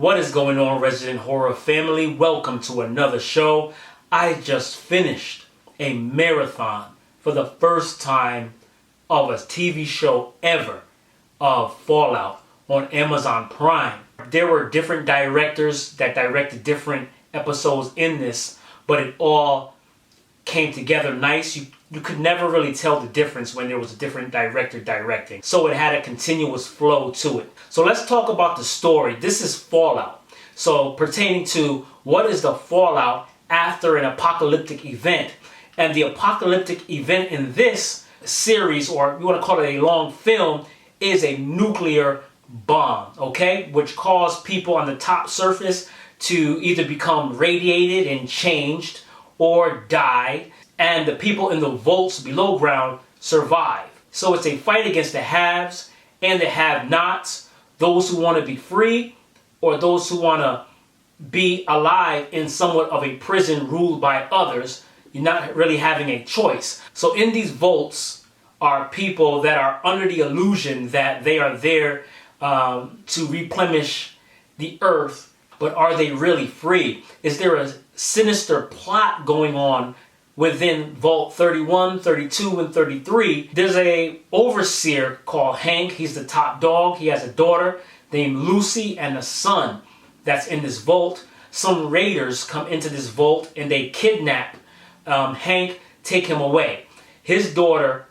What is going on, Resident Horror family? Welcome to another show. I just finished a marathon for the first time of a TV show ever of Fallout on Amazon Prime. There were different directors that directed different episodes in this, but it all came together nice. You could never really tell the difference when there was a different director directing. So it had a continuous flow to it. So let's talk about the story. This is Fallout. So pertaining to what is the fallout after an apocalyptic event. And the apocalyptic event in this series, or you want to call it a long film, is a nuclear bomb, okay? Which caused people on the top surface to either become radiated and changed or die, and the people in the vaults below ground survive. So it's a fight against the haves and the have-nots, those who want to be free or those who want to be alive in somewhat of a prison ruled by others. You're not really having a choice. So in these vaults are people that are under the illusion that they are there to replenish the earth, but are they really free? Is there a sinister plot going on within Vault 31, 32, and 33? There's a overseer called Hank. He's the top dog. He has a daughter named Lucy and a son that's in this vault. Some raiders come into this vault and they kidnap Hank, take him away. His daughter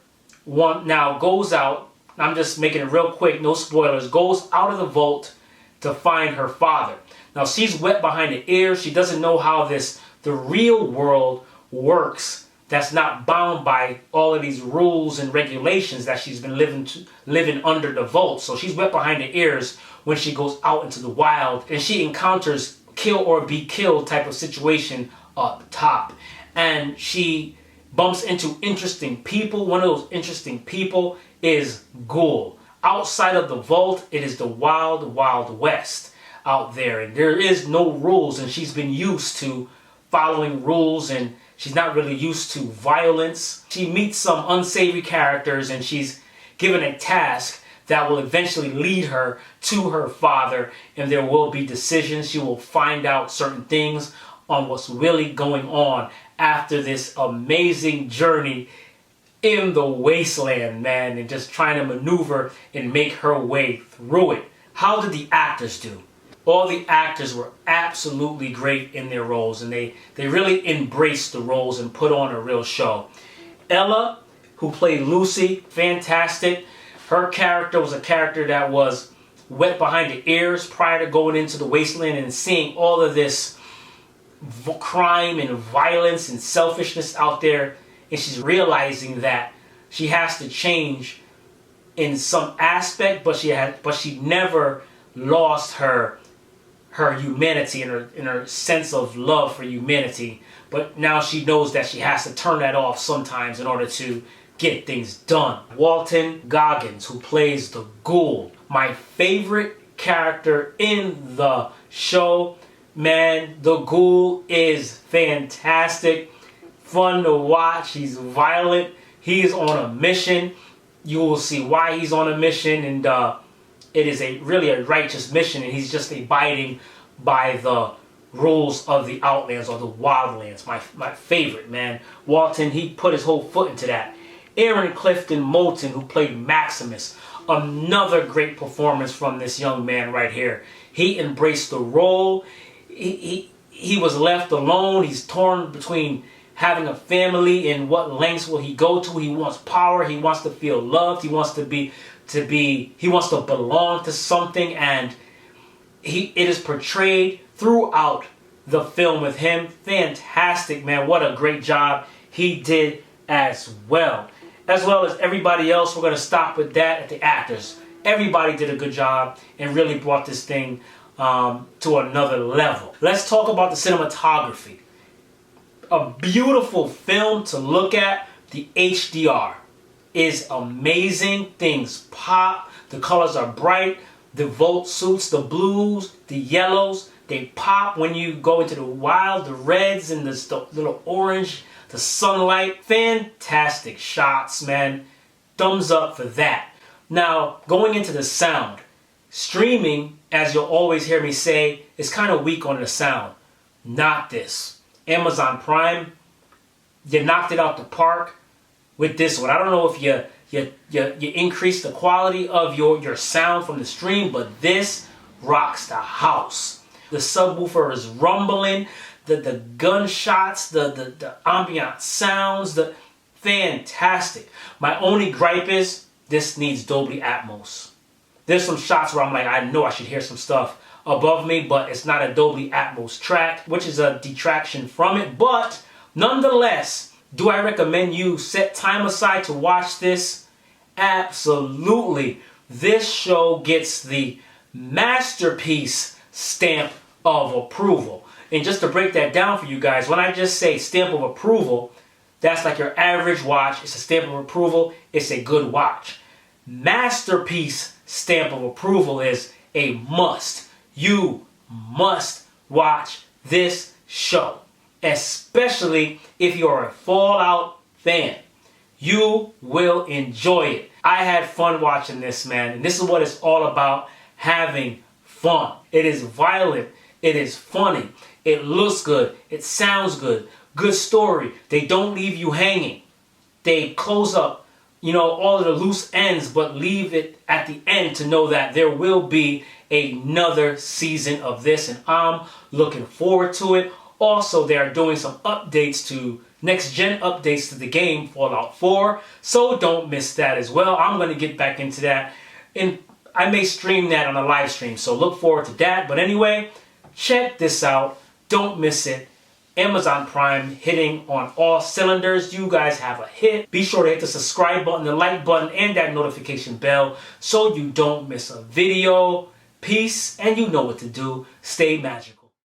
now goes out. I'm just making it real quick, no spoilers. Goes out of the vault to find her father. Now she's wet behind the ears. She doesn't know how the real world works. That's not bound by all of these rules and regulations that she's been living under the vault. So she's wet behind the ears when she goes out into the wild, and she encounters kill or be killed type of situation up top. And she bumps into interesting people. One of those interesting people is Ghoul. Outside of the vault, it is the wild, wild west out there, and there is no rules, and she's been used to following rules, and she's not really used to violence. She meets some unsavory characters, and she's given a task that will eventually lead her to her father, and there will be decisions. She will find out certain things on what's really going on after this amazing journey in the wasteland, man, and just trying to maneuver and make her way through it. How did the actors do? All the actors were absolutely great in their roles, and they really embraced the roles and put on a real show. Ella, who played Lucy, fantastic. Her character was a character that was wet behind the ears prior to going into the wasteland and seeing all of this crime and violence and selfishness out there, and she's realizing that she has to change in some aspect, but she never lost her humanity and her sense of love for humanity. But now she knows that she has to turn that off sometimes in order to get things done. Walton Goggins, who plays the Ghoul, my favorite character in the show. Man, the Ghoul is fantastic, fun to watch. He's violent. He is on a mission. You will see why he's on a mission, and it is really a righteous mission, and he's just abiding by the rules of the Outlands or the Wildlands. My favorite, man. Walton, he put his whole foot into that. Aaron Clifton Moulton, who played Maximus, another great performance from this young man right here. He embraced the role. He was left alone. He's torn between having a family and what lengths will he go to. He wants power. He wants to feel loved. He wants he wants to belong to something, and it is portrayed throughout the film with him. Fantastic, man. What a great job he did as well as everybody else. We're going to stop with that at the actors. Everybody did a good job and really brought this thing to another level. Let's talk about the cinematography. A beautiful film to look at. The HDR is amazing. Things pop. The colors are bright. The Volt suits, the blues, the yellows, they pop when you go into the wild. The reds and the little orange, the sunlight. Fantastic shots, man. Thumbs up for that. Now, going into the sound. Streaming as you'll always hear me say, is kind of weak on the sound. Not this. Amazon Prime, you knocked it out the park with this one. I don't know if you increase the quality of your sound from the stream, but this rocks the house. The subwoofer is rumbling, the gunshots, the ambient sounds, the fantastic. My only gripe is this needs Dolby Atmos. There's some shots where I'm like, I know I should hear some stuff above me, but it's not a Dolby Atmos track, which is a detraction from it. But nonetheless, do I recommend you set time aside to watch this? Absolutely. This show gets the masterpiece stamp of approval. And just to break that down for you guys, when I just say stamp of approval, that's like your average watch. It's a stamp of approval. It's a good watch. Masterpiece stamp of approval is a must. You must watch this show, especially if you're a Fallout fan. You will enjoy it. I had fun watching this, man, and this is what it's all about, having fun. It is violent. It is funny. It looks good. It sounds good. Good story. They don't leave you hanging. They close up, all of the loose ends, but leave it at the end to know that there will be another season of this, and I'm looking forward to it. Also, they are doing some updates to next-gen updates to the game, Fallout 4, so don't miss that as well. I'm going to get back into that, and I may stream that on a live stream, so look forward to that. But anyway, check this out. Don't miss it. Amazon Prime hitting on all cylinders. You guys have a hit. Be sure to hit the subscribe button, the like button, and that notification bell so you don't miss a video. Peace, and you know what to do. Stay magical.